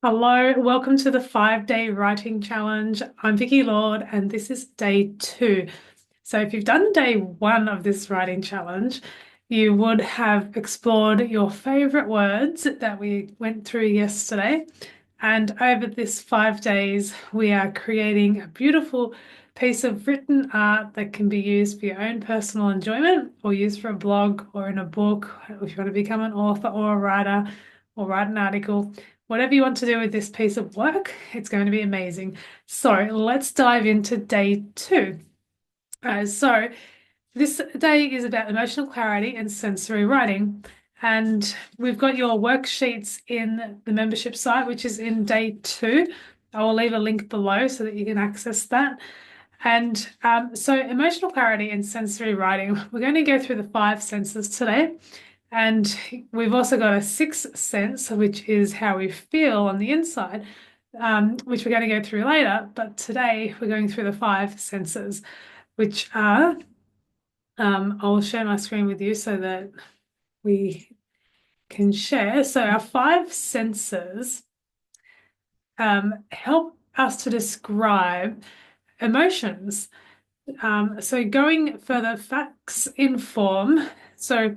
Hello, welcome to the 5-day writing challenge. I'm Vicky Lord, and this is day 2. So, if you've done day 1 of this writing challenge, you would have explored your favorite words that we went through yesterday. And over this 5 days, we are creating a beautiful piece of written art that can be used for your own personal enjoyment or used for a blog or in a book if you want to become an author or a writer or write an article. Whatever you want to do with this piece of work, it's going to be amazing. So let's dive into day 2. So this day is about emotional clarity and sensory writing. And we've got your worksheets in the membership site, which is in day 2. I will leave a link below so that you can access that. And so emotional clarity and sensory writing, we're going to go through the 5 senses today. And we've also got a 6th sense, which is how we feel on the inside, which we're going to go through later. But today we're going through the 5 senses, which are, I'll share my screen with you so that we can share. So our 5 senses help us to describe emotions. So going further, facts inform. So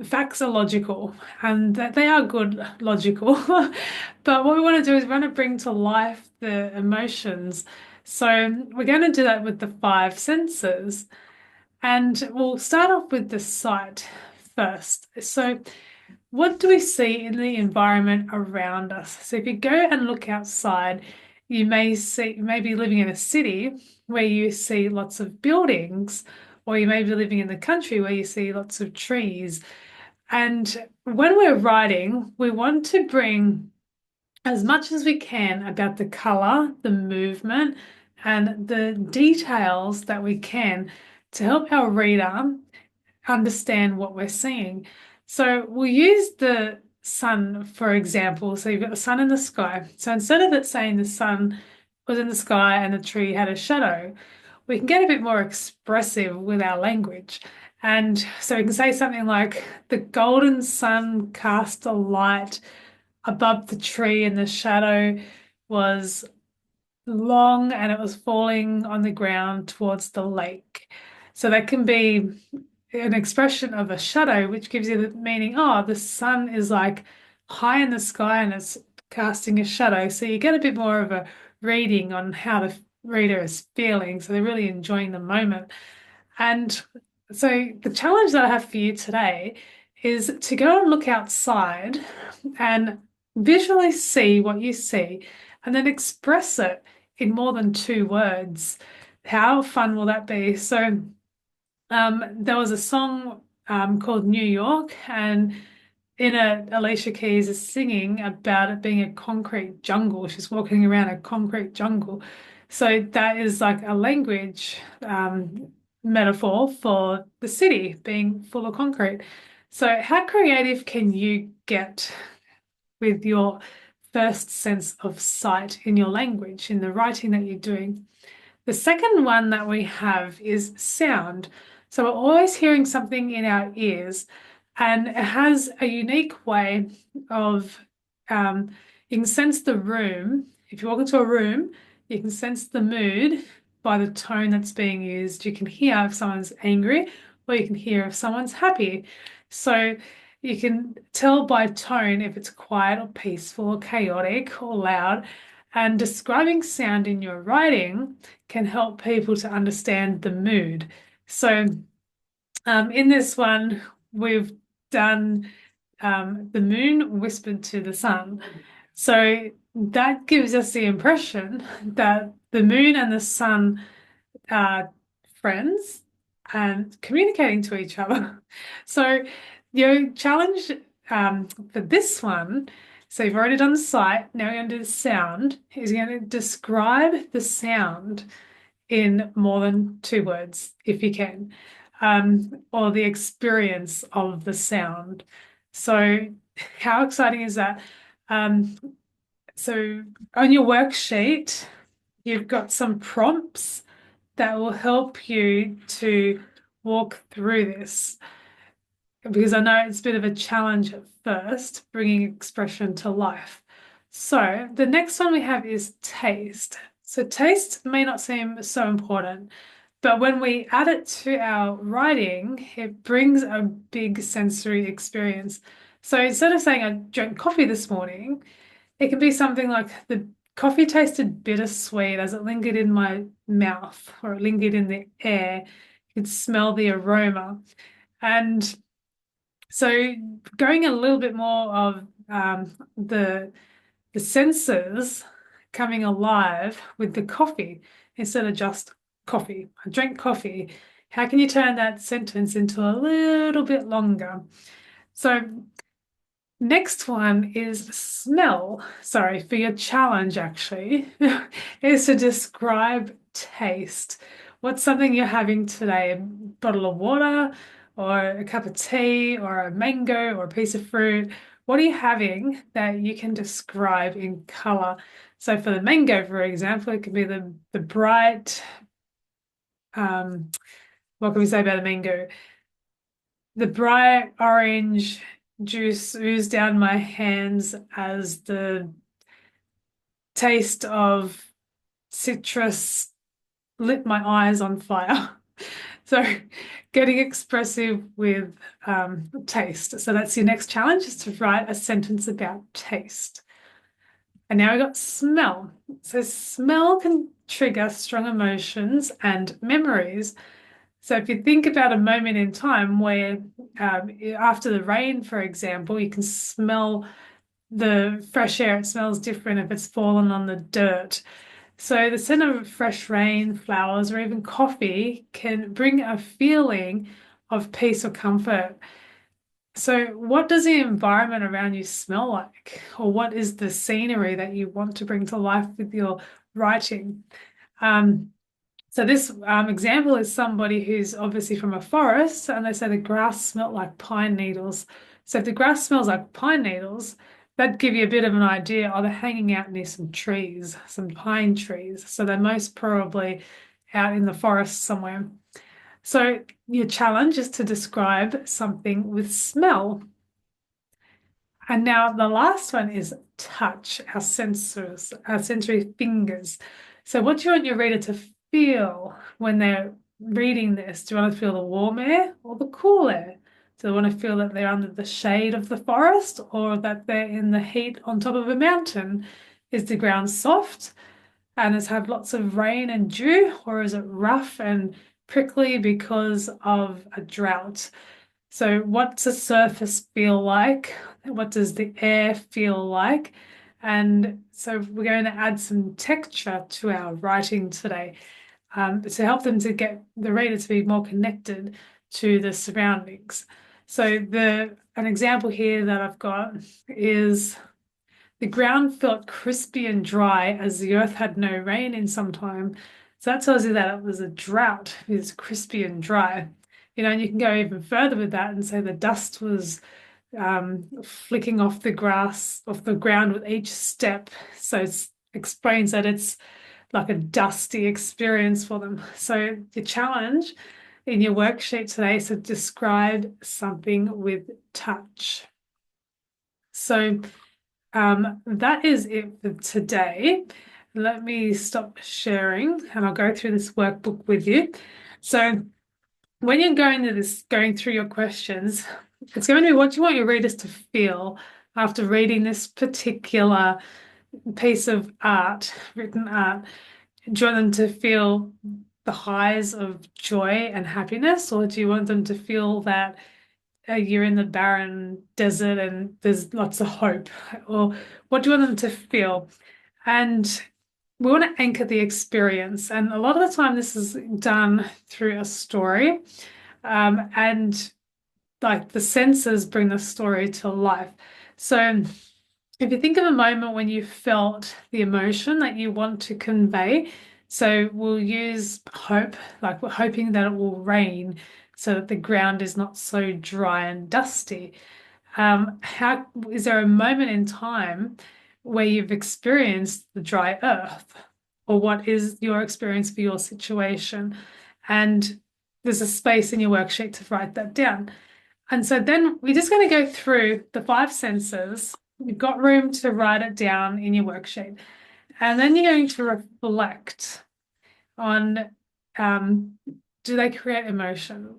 facts are logical and that they are good logical. But what we want to do is we want to bring to life the emotions. So we're going to do that with the 5 senses. And we'll start off with the sight first. So what do we see in the environment around us? So if you go and look outside, you may be living in a city where you see lots of buildings, or you may be living in the country where you see lots of trees. And when we're writing, we want to bring as much as we can about the color, the movement, and the details that we can to help our reader understand what we're seeing. So we'll use the sun, for example. So you've got the sun in the sky. So instead of it saying the sun was in the sky and the tree had a shadow, we can get a bit more expressive with our language. And so we can say something like, the golden sun cast a light above the tree, and the shadow was long and it was falling on the ground towards the lake. So that can be an expression of a shadow, which gives you the meaning, oh, the sun is like high in the sky and it's casting a shadow. So you get a bit more of a reading on how the reader is feeling. So they're really enjoying the moment. And so the challenge that I have for you today is to go and look outside and visually see what you see and then express it in more than 2 words. How fun will that be? So there was a song called New York, and in it, Alicia Keys is singing about it being a concrete jungle. She's walking around a concrete jungle. So that is like a language metaphor for the city being full of concrete. So how creative can you get with your first sense of sight in your language, in the writing that you're doing? The second one that we have is sound. So we're always hearing something in our ears, and it has a unique way of, you can sense the room. If you walk into a room, you can sense the mood by the tone that's being used. You can hear if someone's angry, or you can hear if someone's happy. So you can tell by tone if it's quiet or peaceful or chaotic or loud. And describing sound in your writing can help people to understand the mood. So in this one, we've done the moon whispered to the sun. So that gives us the impression that the moon and the sun are friends and communicating to each other. So your challenge for this one, so you've already done the sight, now you're going to do the sound, is you're going to describe the sound in more than 2 words, if you can, or the experience of the sound. So how exciting is that? So on your worksheet, you've got some prompts that will help you to walk through this, because I know it's a bit of a challenge at first, bringing expression to life. So the next one we have is taste. So taste may not seem so important, but when we add it to our writing, it brings a big sensory experience. So instead of saying I drank coffee this morning, it can be something like the coffee tasted bittersweet as it lingered in my mouth or it lingered in the air. You could smell the aroma. And so going a little bit more of the senses coming alive with the coffee instead of just coffee. I drank coffee. How can you turn that sentence into a little bit longer? So next one is smell. Sorry, for your challenge actually, is to describe taste. What's something you're having today? A bottle of water, or a cup of tea, or a mango, or a piece of fruit? What are you having that you can describe in color? So for the mango, for example, it could be the bright, um, what can we say about a mango? The bright orange juice oozed down my hands as the taste of citrus lit my eyes on fire. So getting expressive with taste. So that's your next challenge, is to write a sentence about taste. And now we got smell. So smell can trigger strong emotions and memories. So if you think about a moment in time where after the rain, for example, you can smell the fresh air. It smells different if it's fallen on the dirt. So the scent of fresh rain, flowers, or even coffee can bring a feeling of peace or comfort. So what does the environment around you smell like? Or what is the scenery that you want to bring to life with your writing? Um, so this example is somebody who's obviously from a forest, and they say the grass smelled like pine needles. So if the grass smells like pine needles, that'd give you a bit of an idea. Oh, they're hanging out near some trees, some pine trees. So they're most probably out in the forest somewhere. So your challenge is to describe something with smell. And now the last one is touch, our sensors, our sensory fingers. So what do you want your reader to feel when they're reading this? Do you want to feel the warm air or the cool air? Do they want to feel that they're under the shade of the forest or that they're in the heat on top of a mountain? Is the ground soft and has had lots of rain and dew, or is it rough and prickly because of a drought? So, what's the surface feel like? What does the air feel like? And so, we're going to add some texture to our writing today, to help them to get the reader to be more connected to the surroundings. So, an example here that I've got is the ground felt crispy and dry as the earth had no rain in some time. So that tells you that it was a drought. It was crispy and dry. And you can go even further with that and say the dust was flicking off the grass, off the ground with each step. So it explains that it's like a dusty experience for them. So the challenge in your worksheet today is to describe something with touch. So that is it for today. Let me stop sharing and I'll go through this workbook with you. So when you're going through your questions, it's going to be what do you want your readers to feel after reading this particular piece of art, written art. Do you want them to feel the highs of joy and happiness, or do you want them to feel that you're in the barren desert and there's lots of hope? Or what do you want them to feel? And we want to anchor the experience. And a lot of the time, this is done through a story. And like the senses bring the story to life. So if you think of a moment when you felt the emotion that you want to convey, so we'll use hope, like we're hoping that it will rain so that the ground is not so dry and dusty. How is there a moment in time where you've experienced the dry earth? Or what is your experience for your situation? And there's a space in your worksheet to write that down. And so then we're just going to go through the five senses You've got room to write it down in your worksheet. And then you're going to reflect on do they create emotion?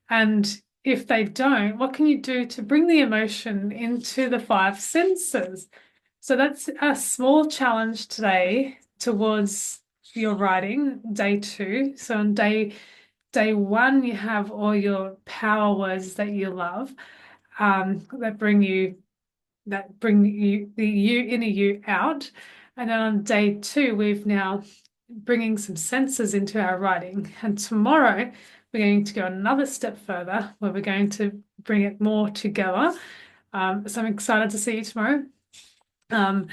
And if they don't, what can you do to bring the emotion into the five senses? So that's a small challenge today towards your writing, day two. So on day one, you have all your power words that you love, that bring you the inner you out. And then on day two, we've now bringing some senses into our writing. And tomorrow, we're going to go another step further where we're going to bring it more together. So I'm excited to see you tomorrow. Um,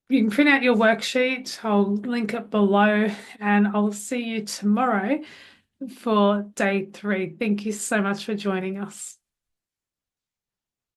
you can print out your worksheet. I'll link it below, and I'll see you tomorrow for day three. Thank you so much for joining us.